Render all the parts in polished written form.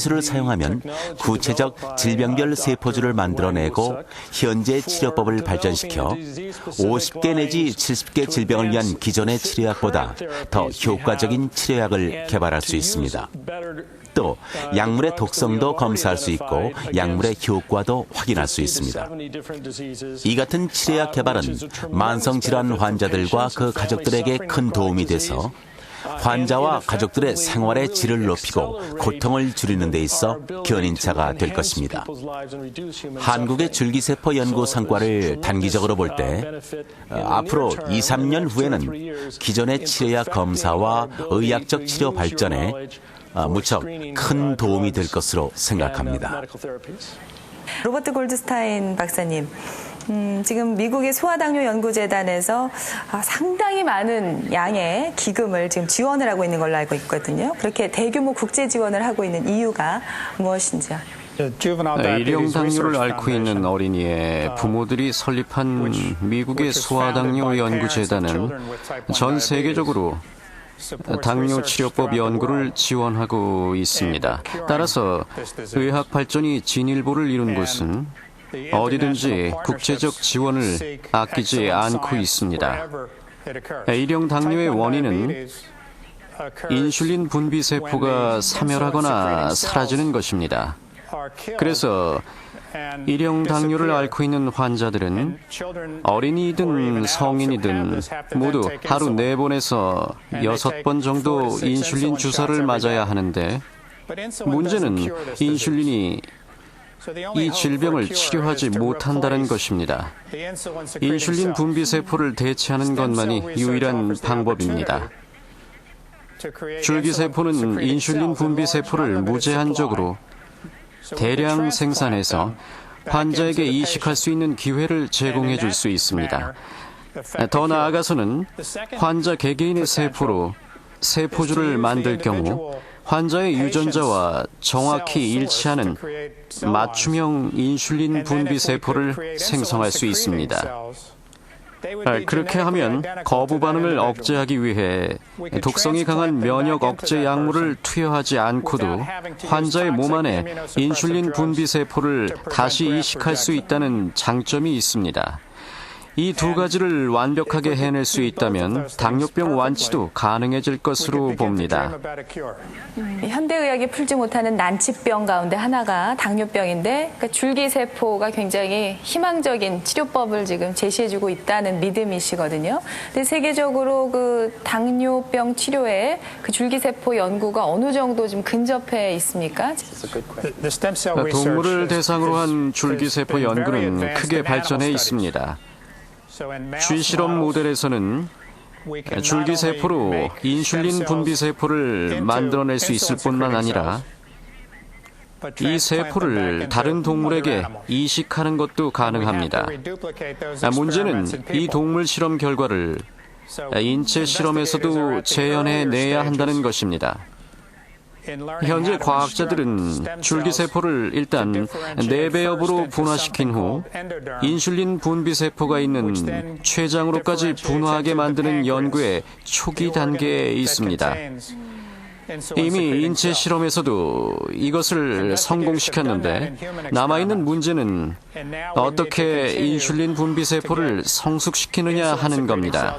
기술을 사용하면 구체적 질병별 세포주를 만들어내고 현재 치료법을 발전시켜 50개 내지 70개 질병을 위한 기존의 치료약보다 더 효과적인 치료약을 개발할 수 있습니다. 또 약물의 독성도 검사할 수 있고 약물의 효과도 확인할 수 있습니다. 이 같은 치료약 개발은 만성질환 환자들과 그 가족들에게 큰 도움이 돼서 환자와 가족들의 생활의 질을 높이고 고통을 줄이는 데 있어 견인차가 될 것입니다. 한국의 줄기세포 연구 성과를 단기적으로 볼 때 앞으로 2, 3년 후에는 기존의 치료약 검사와 의학적 치료 발전에 무척 큰 도움이 될 것으로 생각합니다. 로버트 골드스타인 박사님, 지금 미국의 소아당뇨연구재단에서 상당히 많은 양의 기금을 지금 지원을 하고 있는 걸로 알고 있거든요. 그렇게 대규모 국제 지원을 하고 있는 이유가 무엇인지요? 일형 당뇨를 앓고 있는 어린이의 부모들이 설립한 미국의 소아당뇨 연구재단은 전 세계적으로 당뇨 치료법 연구를 지원하고 있습니다. 따라서 의학 발전이 진일보를 이룬 곳은 어디든지 국제적 지원을 아끼지 않고 있습니다. 일형 당뇨의 원인은 인슐린 분비 세포가 사멸하거나 사라지는 것입니다. 그래서 일형 당뇨를 앓고 있는 환자들은 어린이든 성인이든 모두 하루 4번에서 6번 정도 인슐린 주사를 맞아야 하는데 문제는 인슐린이 이 질병을 치료하지 못한다는 것입니다. 인슐린 분비 세포를 대체하는 것만이 유일한 방법입니다. 줄기세포는 인슐린 분비 세포를 무제한적으로 대량 생산해서 환자에게 이식할 수 있는 기회를 제공해 줄 수 있습니다. 더 나아가서는 환자 개개인의 세포로 세포주를 만들 경우 환자의 유전자와 정확히 일치하는 맞춤형 인슐린 분비 세포를 생성할 수 있습니다. 그렇게 하면 거부 반응을 억제하기 위해 독성이 강한 면역 억제 약물을 투여하지 않고도 환자의 몸 안에 인슐린 분비 세포를 다시 이식할 수 있다는 장점이 있습니다. 이 두 가지를 완벽하게 해낼 수 있다면 당뇨병 완치도 가능해질 것으로 봅니다. 현대의학이 풀지 못하는 난치병 가운데 하나가 당뇨병인데 그러니까 줄기세포가 굉장히 희망적인 치료법을 지금 제시해주고 있다는 믿음이시거든요. 근데 세계적으로 그 당뇨병 치료에 그 줄기세포 연구가 어느 정도 좀 근접해 있습니까? 동물을 대상으로 한 줄기세포 연구는 크게 발전해 있습니다. 쥐실험 모델에서는 줄기세포로 인슐린 분비세포를 만들어낼 수 있을 뿐만 아니라 이 세포를 다른 동물에게 이식하는 것도 가능합니다. 문제는 이 동물 실험 결과를 인체 실험에서도 재현해내야 한다는 것입니다. 현재 과학자들은 줄기세포를 일단 4배엽으로 분화시킨 후 인슐린 분비세포가 있는 췌장으로까지 분화하게 만드는 연구의 초기 단계에 있습니다. 이미 인체 실험에서도 이것을 성공시켰는데 남아있는 문제는 어떻게 인슐린 분비세포를 성숙시키느냐 하는 겁니다.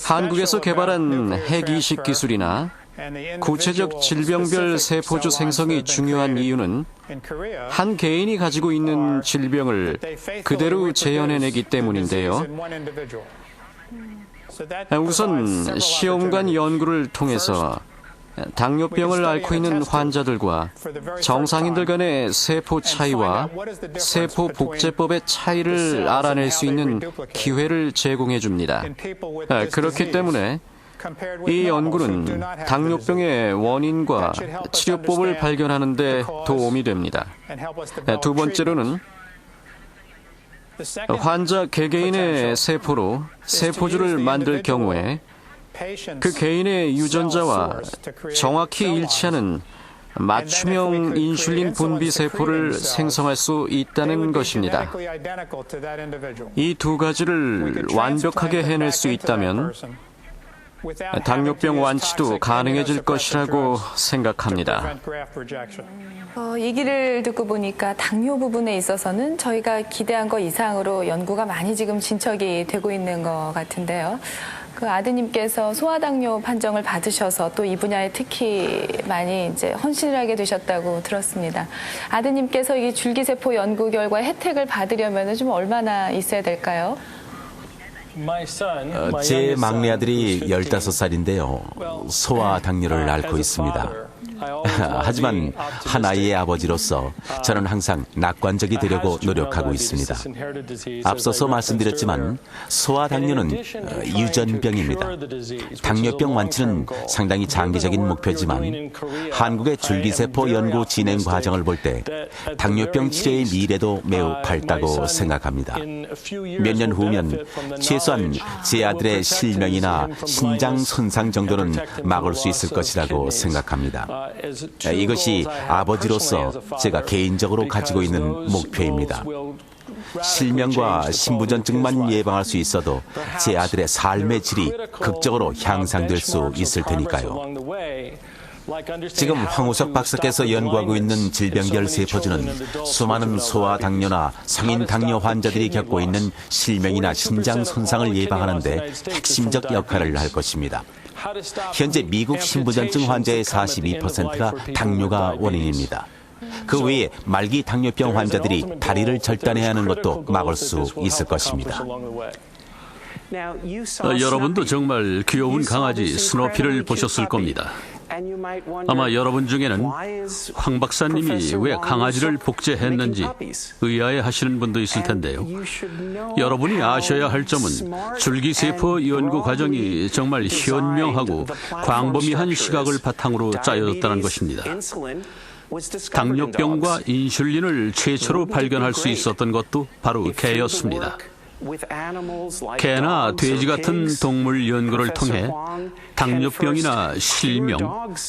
한국에서 개발한 핵이식 기술이나 구체적 질병별 세포주 생성이 중요한 이유는 한 개인이 가지고 있는 질병을 그대로 재현해내기 때문인데요. 우선 시험관 연구를 통해서 당뇨병을 앓고 있는 환자들과 정상인들 간의 세포 차이와 세포 복제법의 차이를 알아낼 수 있는 기회를 제공해 줍니다. 그렇기 때문에 이 연구는 당뇨병의 원인과 치료법을 발견하는 데 도움이 됩니다. 두 번째로는 환자 개개인의 세포로 세포주를 만들 경우에 그 개인의 유전자와 정확히 일치하는 맞춤형 인슐린 분비 세포를 생성할 수 있다는 것입니다. 이 두 가지를 완벽하게 해낼 수 있다면 당뇨병 완치도 가능해질 것이라고 생각합니다. 얘기를 듣고 보니까 당뇨 부분에 있어서는 저희가 기대한 것 이상으로 연구가 많이 지금 진척이 되고 있는 것 같은데요. 그 아드님께서 소아당뇨 판정을 받으셔서 또 이 분야에 특히 많이 이제 헌신을 하게 되셨다고 들었습니다. 아드님께서 이 줄기세포 연구 결과 혜택을 받으려면 좀 얼마나 있어야 될까요? 제 막내 아들이 15살인데요. 소아당뇨를 앓고 있습니다. 하지만 한 아이의 아버지로서 저는 항상 낙관적이 되려고 노력하고 있습니다. 앞서서 말씀드렸지만 소아당뇨는 유전병입니다. 당뇨병 완치는 상당히 장기적인 목표지만 한국의 줄기세포 연구 진행 과정을 볼 때 당뇨병 치료의 미래도 매우 밝다고 생각합니다. 몇 년 후면 최소한 제 아들의 실명이나 신장 손상 정도는 막을 수 있을 것이라고 생각합니다. 이것이 아버지로서 제가 개인적으로 가지고 있는 목표입니다. 실명과 신부전증만 예방할 수 있어도 제 아들의 삶의 질이 극적으로 향상될 수 있을 테니까요. 지금 황우석 박사께서 연구하고 있는 질병별 세포주는 수많은 소아당뇨나 성인 당뇨 환자들이 겪고 있는 실명이나 신장 손상을 예방하는 데 핵심적 역할을 할 것입니다. 현재 미국 신부전증 환자의 42%가 당뇨가 원인입니다. 그 외에 말기 당뇨병 환자들이 다리를 절단해야 하는 것도 막을 수 있을 것입니다. 여러분도 정말 귀여운 강아지 스노피를 보셨을 겁니다. 아마 여러분 중에는 황 박사님이 왜 강아지를 복제했는지 의아해하시는 분도 있을 텐데요. 여러분이 아셔야 할 점은 줄기세포 연구 과정이 정말 현명하고 광범위한 시각을 바탕으로 짜여졌다는 것입니다. 당뇨병과 인슐린을 최초로 발견할 수 있었던 것도 바로 개였습니다. 개나 돼지 같은 동물 연구를 통해 당뇨병이나 실명,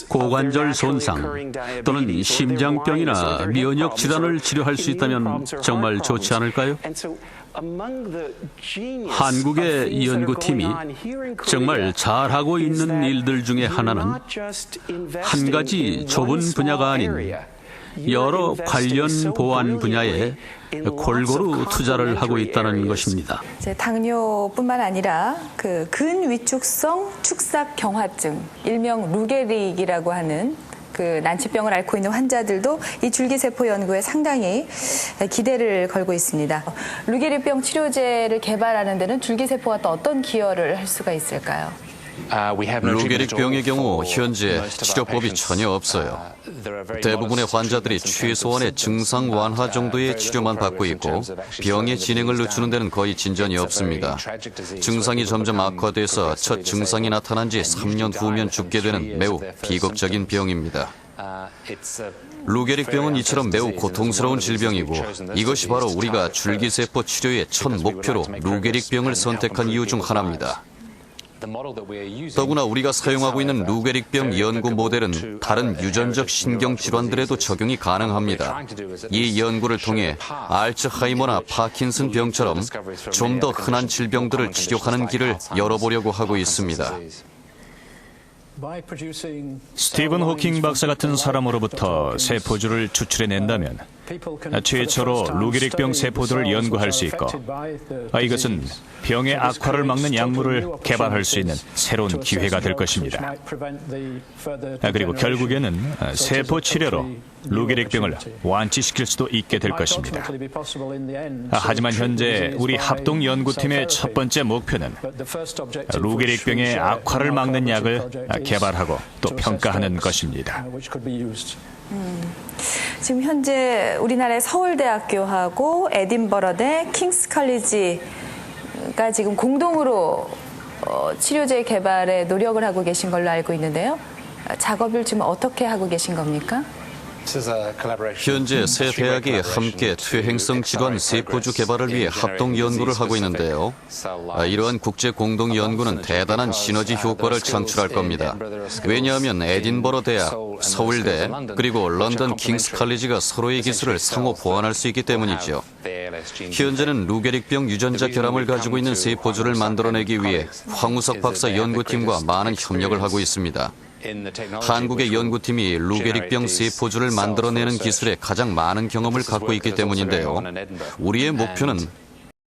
고관절 손상 또는 심장병이나 면역 질환을 치료할 수 있다면 정말 좋지 않을까요? 한국의 연구팀이 정말 잘하고 있는 일들 중에 하나는 한 가지 좁은 분야가 아닌 여러 관련 보안 분야에 골고루 투자를 하고 있다는 것입니다. 당뇨뿐만 아니라 그 근위축성 축삭경화증, 일명 루게릭이라고 하는 그 난치병을 앓고 있는 환자들도 이 줄기세포 연구에 상당히 기대를 걸고 있습니다. 루게릭병 치료제를 개발하는 데는 줄기세포가 또 어떤 기여를 할 수가 있을까요? 루게릭병의 경우 현재 치료법이 전혀 없어요. 대부분의 환자들이 최소한의 증상 완화 정도의 치료만 받고 있고 병의 진행을 늦추는 데는 거의 진전이 없습니다. 증상이 점점 악화돼서 첫 증상이 나타난 지 3년 후면 죽게 되는 매우 비극적인 병입니다. 루게릭병은 이처럼 매우 고통스러운 질병이고 이것이 바로 우리가 줄기세포 치료의 첫 목표로 루게릭병을 선택한 이유 중 하나입니다. 더구나 우리가 사용하고 있는 루게릭병 연구 모델은 다른 유전적 신경 질환들에도 적용이 가능합니다. 이 연구를 통해 알츠하이머나 파킨슨 병처럼 좀 더 흔한 질병들을 치료하는 길을 열어보려고 하고 있습니다. 스티븐 호킹 박사 같은 사람으로부터 세포주를 추출해낸다면 최초로 루게릭병 세포들을 연구할 수 있고 이것은 병의 악화를 막는 약물을 개발할 수 있는 새로운 기회가 될 것입니다. 그리고 결국에는 세포 치료로 루게릭병을 완치시킬 수도 있게 될 것입니다. 하지만 현재 우리 합동 연구팀의 첫 번째 목표는 루게릭병의 악화를 막는 약을 개발하고 또 평가하는 것입니다. 지금 현재 우리나라의 서울대학교하고 에딘버러대 킹스 칼리지가 지금 공동으로 치료제 개발에 노력을 하고 계신 걸로 알고 있는데요. 작업을 지금 어떻게 하고 계신 겁니까? 현재 세 대학이 함께 퇴행성 질환 세포주 개발을 위해 합동 연구를 하고 있는데요. 이러한 국제 공동 연구는 대단한 시너지 효과를 창출할 겁니다. 왜냐하면 에딘버러 대학, 서울대, 그리고 런던 킹스 칼리지가 서로의 기술을 상호 보완할 수 있기 때문이죠. 현재는 루게릭병 유전자 결함을 가지고 있는 세포주를 만들어내기 위해 황우석 박사 연구팀과 많은 협력을 하고 있습니다. 한국의 연구팀이 루게릭병 세포주를 만들어내는 기술에 가장 많은 경험을 갖고 있기 때문인데요. 우리의 목표는